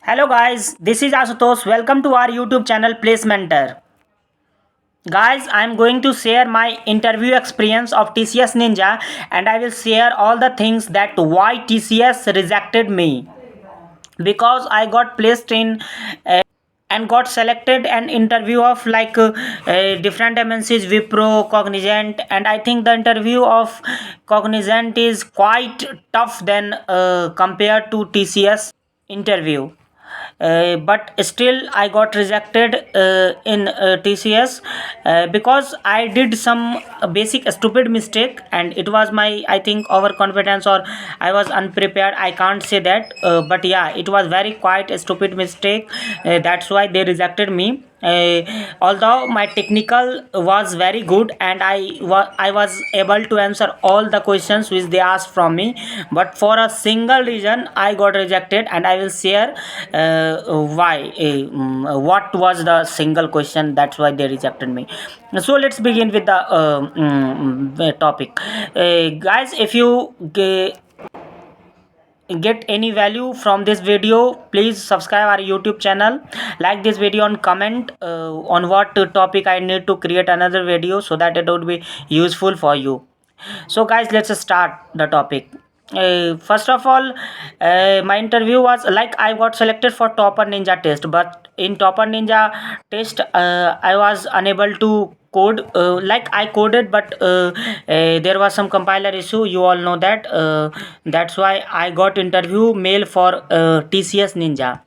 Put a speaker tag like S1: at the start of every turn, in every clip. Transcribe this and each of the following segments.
S1: Hello guys, this is Asutosh. Welcome to our YouTube channel Placementer. Guys, I am going to share my interview experience of TCS Ninja and I will share all the things that why TCS rejected me because I got placed in and got selected an interview of different MNCs, Wipro, Cognizant, and I think the interview of Cognizant is quite tough than compared to TCS interview. But still I got rejected in TCS because I did some basic stupid mistake, and it was my, I think, overconfidence, or I was unprepared. I can't say that, but yeah, it was very quite a stupid mistake. That's why they rejected me. Although my technical was very good and I was able to answer all the questions which they asked from me, but for a single reason I got rejected, and I will share why. What was the single question that's why they rejected me. So let's begin with the topic. Guys, if you get any value from this video, please subscribe our YouTube channel, like this video, and comment on what topic I need to create another video so that it would be useful for you. So guys, let's start the topic. First of all, my interview was like I got selected for Topper Ninja test, but in Topper Ninja test I was unable to code. Like I coded, but there was some compiler issue, you all know that. That's why I got interview mail for TCS Ninja,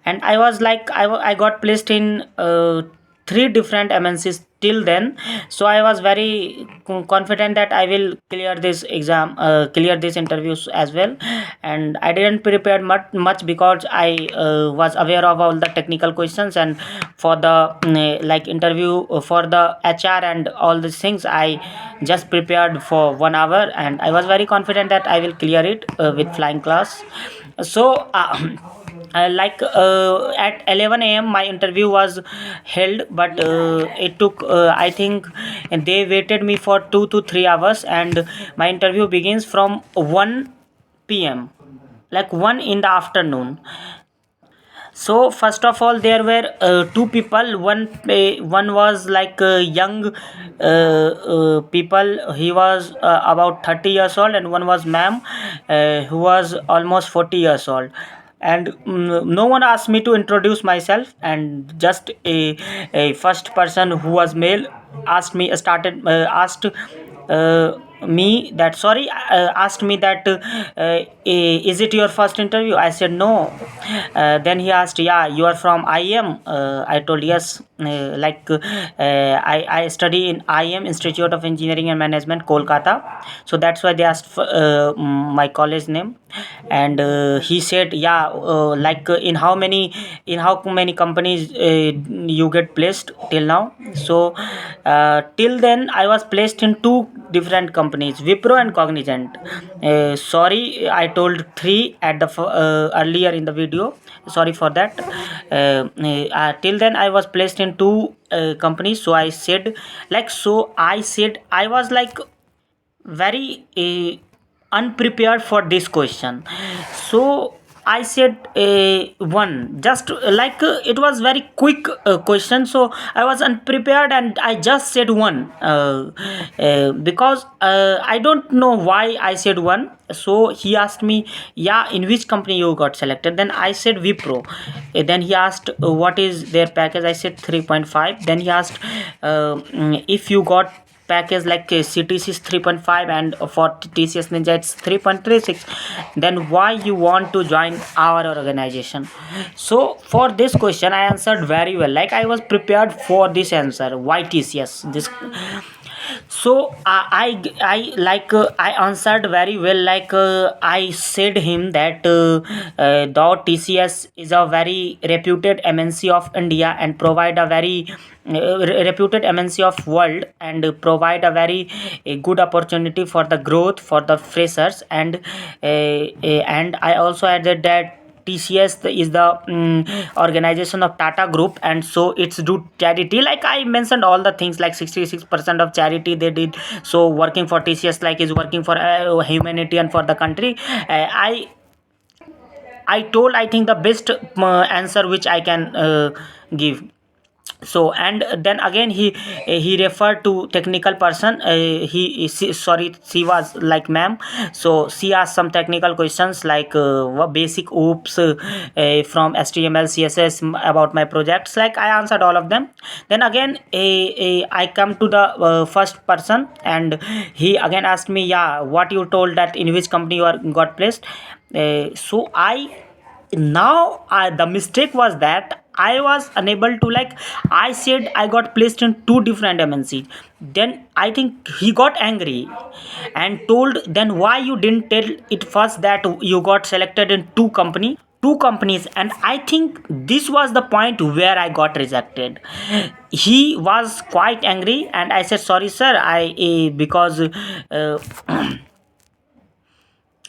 S1: and I was like I got placed in three different MNCs till then. So I was very confident that I will clear this exam, clear this interviews as well. And I didn't prepare much because I was aware of all the technical questions, and for the like interview for the HR and all these things, I just prepared for 1 hour, and I was very confident that I will clear it with flying class. So at 11 a.m my interview was held, but it took, I think, and they waited me for 2 to 3 hours, and my interview begins from 1 p.m, like 1 in the afternoon. So first of all, there were two people. One was like young people. He was about 30 years old, and one was ma'am, who was almost 40 years old. And no one asked me to introduce myself, and just a first person who was male asked me that, sorry, asked me that, is it your first interview? I said no. Then he asked, yeah, you are from IM? I told yes. I study in IM, Institute of Engineering and Management, Kolkata. So that's why they asked for, my college name. And he said, yeah, in how many companies you get placed till now? So till then I was placed in two different companies, Wipro and Cognizant. Sorry, I told three at the earlier in the video. Sorry for that. Till then I was placed in two companies. So I said, I was like very unprepared for this question. So I said one, just it was very quick question, so I was unprepared and I just said one, because I don't know why I said one. So he asked me, yeah, in which company you got selected? Then I said Wipro. Then he asked, what is their package? I said 3.5. Then he asked, if you got package like CTC is 3.5 and for TCS Ninja it's 3.36, then why you want to join our organization? So for this question I answered very well, like I was prepared for this answer, why TCS this. So I answered very well, I said him that though TCS is a very reputed MNC of India and provide a very reputed MNC of world, and provide a very good opportunity for the growth for the freshers. And I also added that TCS is the organization of Tata Group, and so it's do charity. Like I mentioned all the things, like 66% of charity they did. So working for TCS like is working for humanity and for the country. I I told, I think, the best answer which I can give. So and then again he referred to technical person. Sorry, she was like ma'am. So she asked some technical questions like what basic oops from HTML CSS about my projects. Like I answered all of them. Then again I come to the first person, and he again asked me, yeah, what you told that in which company you are got placed. So I now the mistake was that I was unable to, like, I said I got placed in two different MNCs. Then I think he got angry and told, then why you didn't tell it first that you got selected in two companies. And I think this was the point where I got rejected. He was quite angry, and I said, sorry sir, I because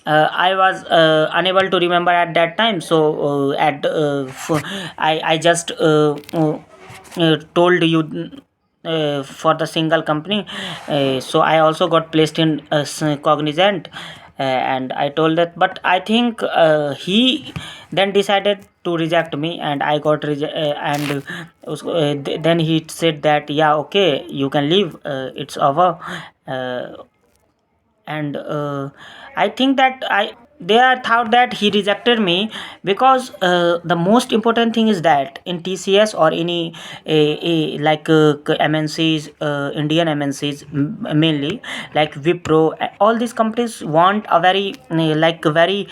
S1: I was unable to remember at that time. So I just told you for the single company. So I also got placed in Cognizant, and I told that. But I think he then decided to reject me, and I got and then he said that, yeah, okay, you can leave. It's over. And I think that I they are thought that he rejected me because the most important thing is that in TCS or any like MNCs, Indian MNCs, mainly like Wipro, all these companies want a very like a very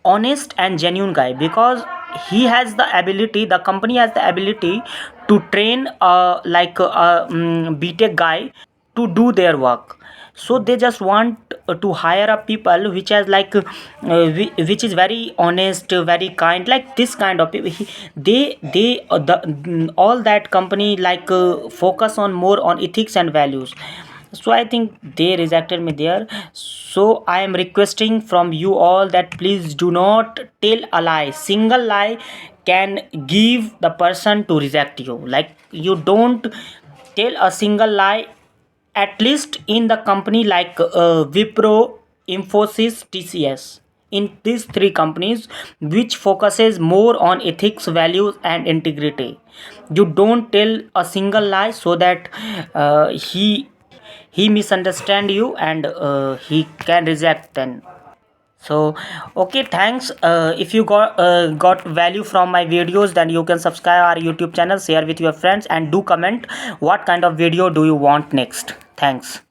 S1: honest and genuine guy, because he has the ability, the company has the ability to train like a BTech guy to do their work. So they just want to hire up people which has like which is very honest, very kind, like this kind of people. They all that company like focus on more on ethics and values. So I think they rejected me there. So I am requesting from you all that please do not tell a lie. Single lie can give the person to reject you. Like, you don't tell a single lie, at least in the company like Wipro, Infosys, TCS. In these three companies which focuses more on ethics, values and integrity, you don't tell a single lie, so that he misunderstand you, and he can reject then. So okay, thanks. If you got value from my videos, then you can subscribe our YouTube channel, share with your friends, and do comment what kind of video do you want next. Thanks.